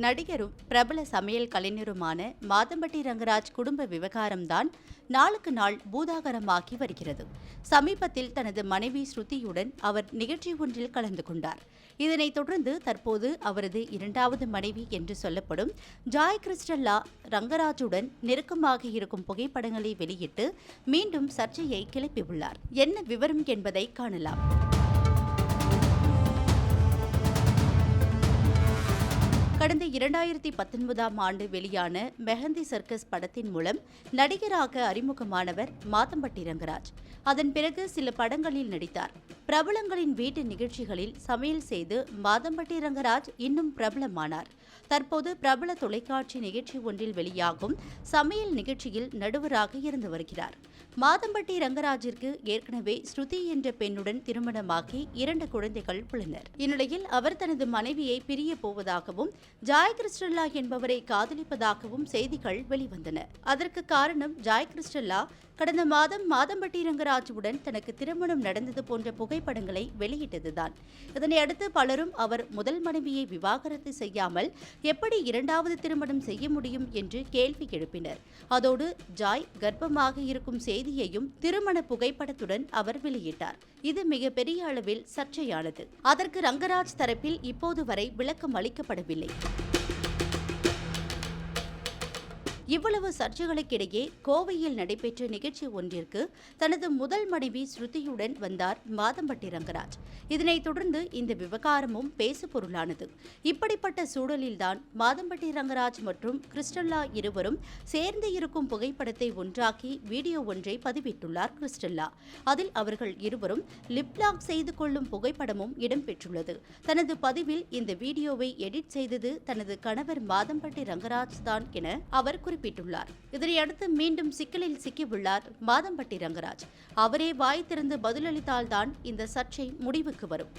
நடிகரும் பிரபல சமையல் கலைஞருமான மாதம்பட்டி ரங்கராஜ் குடும்ப விவகாரம்தான் நாளுக்கு நாள் பூதாகரமாகி வருகிறது. சமீபத்தில் தனது மனைவி ஸ்ருதியுடன் அவர் நிகழ்ச்சி ஒன்றில் கலந்து கொண்டார். இதனைத் தொடர்ந்து தற்போது அவரது இரண்டாவது மனைவி என்று சொல்லப்படும் ஜாய் கிறிஸ்டல்லா ரங்கராஜுடன் நெருக்கமாக இருக்கும் புகைப்படங்களை வெளியிட்டு மீண்டும் சர்ச்சையை கிளப்பியுள்ளார். என்ன விவரம் என்பதை காணலாம். கடந்த 2019ஆம் ஆண்டு வெளியான மெஹந்தி சர்க்கஸ் படத்தின் மூலம் நடிகராக அறிமுகமானவர் மாதம்பட்டி ரங்கராஜ். அதன் பிறகு சில படங்களில் நடித்தார். பிரபலங்களின் வீட்டு நிகழ்ச்சிகளில் சமையல் செய்து மாதம்பட்டி ரங்கராஜ் இன்னும் பிரபலமானார். தற்போது பிரபல தொலைக்காட்சி நிகழ்ச்சி ஒன்றில் வெளியாகும் சமையல் நிகழ்ச்சியில் நடுவராக இருந்து வருகிறார். மாதம்பட்டி ரங்கராஜிற்கு ஏற்கனவே ஸ்ருதி என்ற பெண்ணுடன் திருமணமாகி 2 குழந்தைகள் உள்ளனர். இந்நிலையில் அவர் தனது மனைவியை பிரிய போவதாகவும் ஜாய் கிறிஸ்டல்லா என்பவரை காதலிப்பதாகவும் செய்திகள் வெளிவந்தன. அதற்கு காரணம் ஜாய் கிறிஸ்டல்லா கடந்த மாதம் மாதம்பட்டி ரங்கராஜுடன் தனக்கு திருமணம் நடந்தது போன்ற புகைப்படங்களை வெளியிட்டதுதான். இதனையடுத்து பலரும் அவர் முதல் மனைவியை விவாகரத்து செய்யாமல் எப்படி 2வது திருமணம் செய்ய முடியும் என்று கேள்வி எழுப்பினர். அதோடு ஜாய் கர்ப்பமாக இருக்கும் செய்தியையும் திருமண புகைப்படத்துடன் அவர் வெளியிட்டார். இது மிகப்பெரிய அளவில் சர்ச்சையானது. அதற்கு ரங்கராஜ் தரப்பில் இப்போது வரை விளக்கம் அளிக்கப்படவில்லை. இவ்வளவு சர்ச்சைகளுக்கிடையே கோவையில் நடைபெற்ற நிகழ்ச்சி ஒன்றிற்கு தனது முதல் மனைவி ஸ்ருதியுடன் வந்தார் மாதம்பட்டி ரங்கராஜ். இதனைத் தொடர்ந்து இந்த விவகாரமும் பேசுபொருளானது. இப்படிப்பட்ட சூழலில்தான் மாதம்பட்டி ரங்கராஜ் மற்றும் கிறிஸ்டல்லா இருவரும் சேர்ந்து இருக்கும் புகைப்படத்தை ஒன்றாக்கி வீடியோ ஒன்றை பதிவிட்டுள்ளார் கிறிஸ்டல்லா. அதில் அவர்கள் இருவரும் லிப்லாக் செய்து கொள்ளும் புகைப்படமும் இடம்பெற்றுள்ளது. தனது பதிவில் இந்த வீடியோவை எடிட் செய்தது தனது கணவர் மாதம்பட்டி ரங்கராஜ் தான் என அவர் குறிப்பிட்டுள்ளார். இதனையடுத்து மீண்டும் சிக்கலில் சிக்கியுள்ளார் மாதம்பட்டி ரங்கராஜ். அவரே வாய் திறந்து பதிலளித்தால்தான் இந்த சர்ச்சை முடிவுக்கு வரும்.